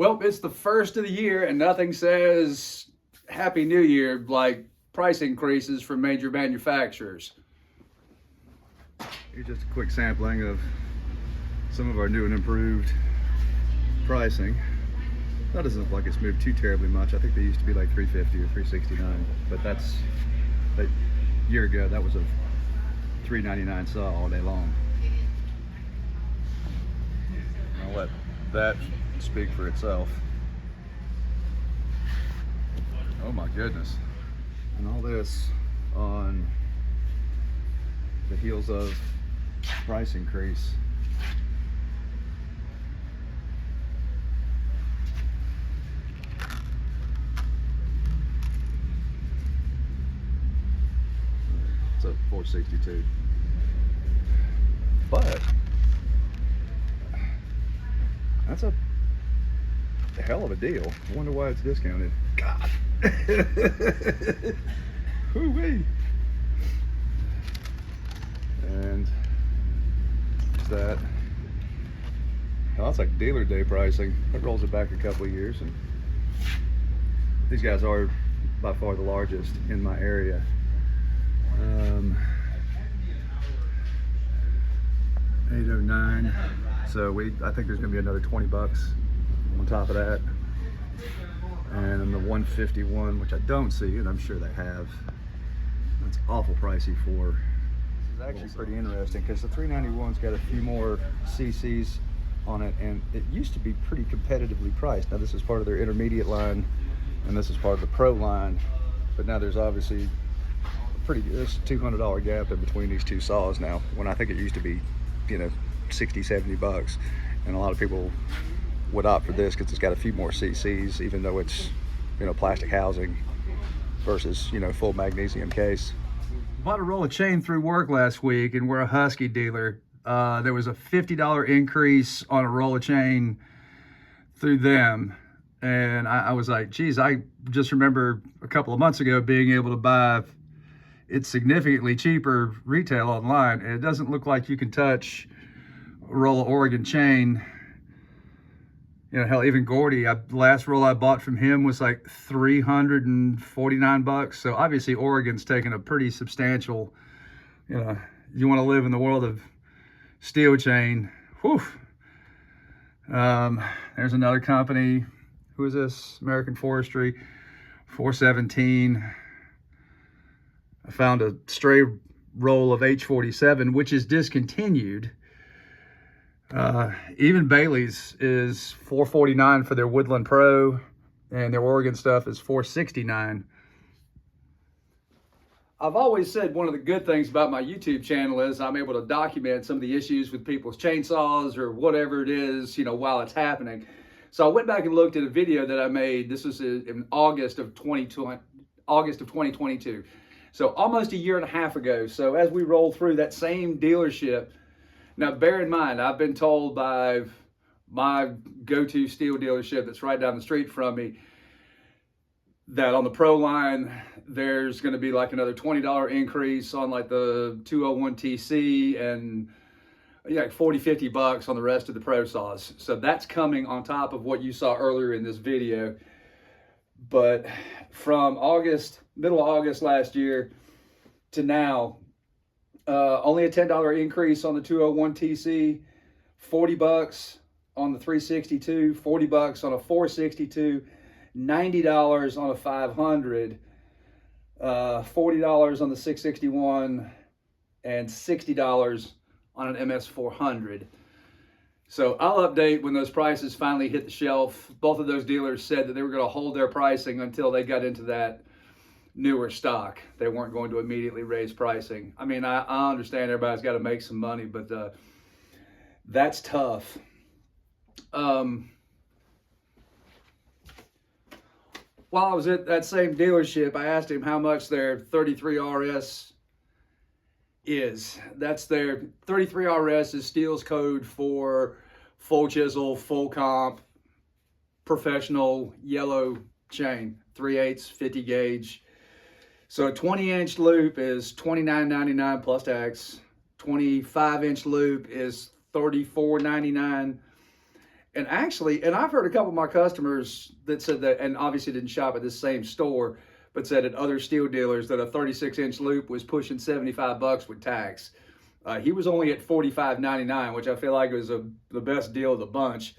Well, it's the first of the year, and nothing says Happy New Year like price increases from major manufacturers. Here's just a quick sampling of some of our new and improved pricing. That doesn't look like it's moved too terribly much. I think they used to be like $350 or $369, but that's a year ago. That was a $399 saw all day long. I'll let that speak for itself. Oh my goodness. And all this on the heels of price increase. It's a 462. But that's a hell of a deal. I wonder why it's discounted. God. Whoo-wee. And that. Oh, that's like dealer day pricing. That rolls it back a couple of years, and these guys are by far the largest in my area. 809. So I think there's gonna be another 20 bucks on top of that. And then the 151, which I don't see, and I'm sure they have. That's awful pricey for. This is actually pretty interesting because the 391's got a few more CCs on it, and it used to be pretty competitively priced. Now this is part of their intermediate line, and this is part of the pro line, but now there's obviously there's a $200 gap in between these two saws now, when I think it used to be, 60, 70 bucks. And a lot of people would opt for this because it's got a few more CCs, even though it's, plastic housing versus, full magnesium case. Bought a roll of chain through work last week, and we're a Husky dealer. There was a $50 increase on a roll of chain through them. And I was like, geez, I just remember a couple of months ago being able to buy it's significantly cheaper retail online, and it doesn't look like you can touch a roll of Oregon chain. Hell, even Gordy, the last roll I bought from him was like 349 bucks. So obviously Oregon's taken a pretty substantial, you want to live in the world of steel chain. Whew. There's another company. Who is this? American Forestry, 417. I found a stray roll of H47, which is discontinued. Even Bailey's is $449 for their Woodland Pro, and their Oregon stuff is $469. I've always said one of the good things about my YouTube channel is I'm able to document some of the issues with people's chainsaws or whatever it is, while it's happening. So I went back and looked at a video that I made. This was in August of 2022. So almost a year and a half ago. So as we roll through that same dealership, now bear in mind, I've been told by my go-to steel dealership that's right down the street from me that on the pro line, there's going to be like another $20 increase on like the 201 TC and like 40, 50 bucks on the rest of the pro saws. So that's coming on top of what you saw earlier in this video. But from middle of August last year to now, only a $10 increase on the 201 TC, 40 bucks on the 362, 40 bucks on a 462, $90 on a 500, $40 on the 661, and $60 on an MS400. So I'll update when those prices finally hit the shelf. Both of those dealers said that they were going to hold their pricing until they got into that newer stock. They weren't going to immediately raise pricing. I mean, I understand everybody's got to make some money, but that's tough. While I was at that same dealership, I asked him how much their 33RS is. That's their 33RS is Steel's code for full chisel, full comp, professional yellow chain, 3/8, 50 gauge. So a 20-inch loop is $29.99 plus tax. 25-inch loop is $34.99. And actually, and I've heard a couple of my customers that said that, and obviously didn't shop at this same store, but said at other steel dealers that a 36-inch loop was pushing $75 with tax. He was only at $45.99, which I feel like was the best deal of the bunch.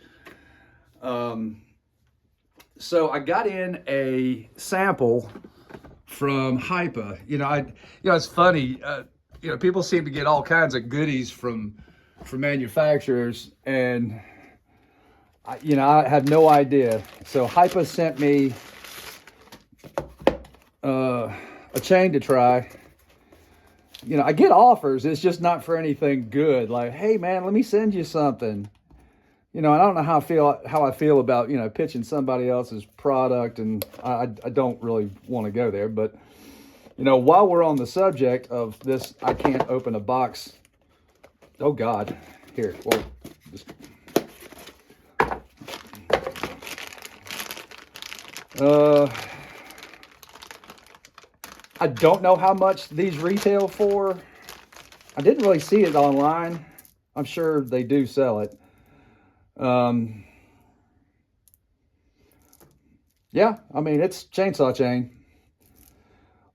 So I got in a sample from Hypa. It's funny. People seem to get all kinds of goodies from manufacturers, and I had no idea. So Hypa sent me a chain to try. I get offers. It's just not for anything good. Like, hey man, let me send you something. I don't know how I feel about pitching somebody else's product, and I don't really want to go there. But while we're on the subject of this, I can't open a box. Oh God, here. Well, just. I don't know how much these retail for. I didn't really see it online. I'm sure they do sell it. Yeah, I mean, it's chainsaw chain.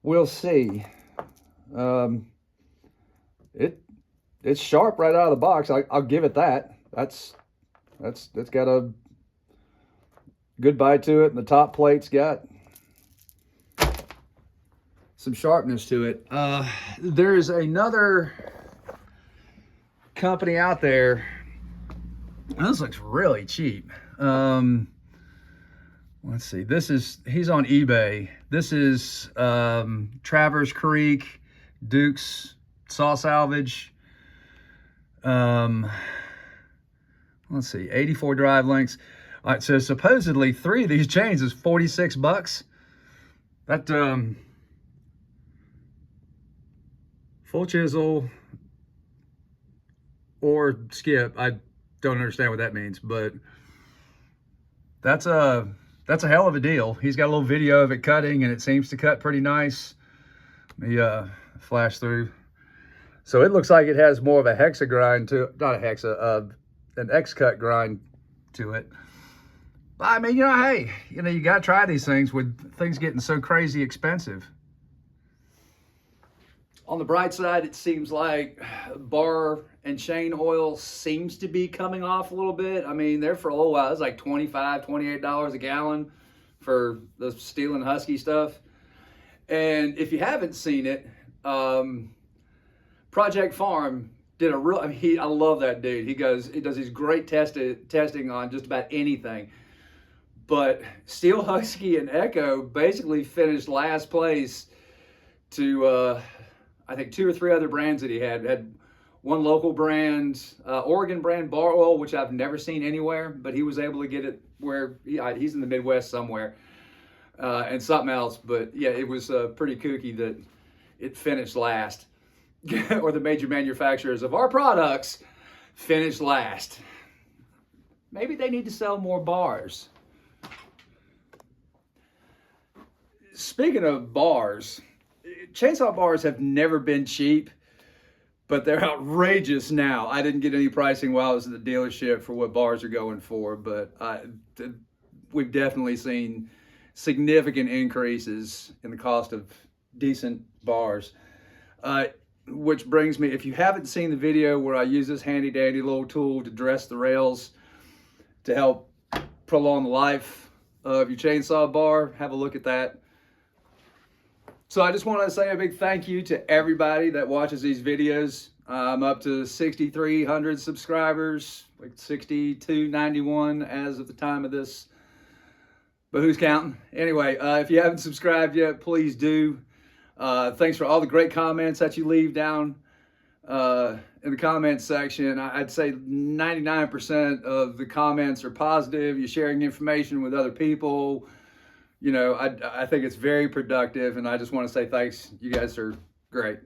We'll see. It's sharp right out of the box. I'll give it that. That's got a good bite to it, and the top plate's got some sharpness to it. There's another company out there. This looks really cheap. Let's see. He's on eBay. This is Traverse Creek Duke's Saw Salvage. Let's see. 84 drive links. All right, so supposedly 3 of these chains is $46. That full chisel or skip, I don't understand what that means, but that's a hell of a deal. He's got a little video of it cutting, and it seems to cut pretty nice. Let me flash through. So it looks like it has more of a hexa grind to it, not a hexa, an X-cut grind to it. But I mean, hey, you got to try these things with things getting so crazy expensive. On the bright side, it seems like bar and chain oil seems to be coming off a little bit. I mean, there for a little while, it was like $25, $28 a gallon for the Steel and Husky stuff. And if you haven't seen it, Project Farm did a real, I love that dude. He does these great testing on just about anything. But Steel, Husky, and Echo basically finished last place to, I think 2 or 3 other brands that he had one local brand, Oregon brand bar oil, which I've never seen anywhere, but he was able to get it where he's in the Midwest somewhere, and something else. But yeah, it was pretty kooky that it finished last, or the major manufacturers of our products finished last. Maybe they need to sell more bars. Speaking of bars, chainsaw bars have never been cheap, but they're outrageous now. I didn't get any pricing while I was at the dealership for what bars are going for, but we've definitely seen significant increases in the cost of decent bars. Which brings me, if you haven't seen the video where I use this handy dandy little tool to dress the rails to help prolong the life of your chainsaw bar, have a look at that. So I just want to say a big thank you to everybody that watches these videos. I'm up to 6,300 subscribers, like 6,291 as of the time of this, but who's counting? Anyway, if you haven't subscribed yet, please do. Thanks for all the great comments that you leave down in the comments section. I'd say 99% of the comments are positive. You're sharing information with other people. I think it's very productive, and I just want to say thanks. You guys are great.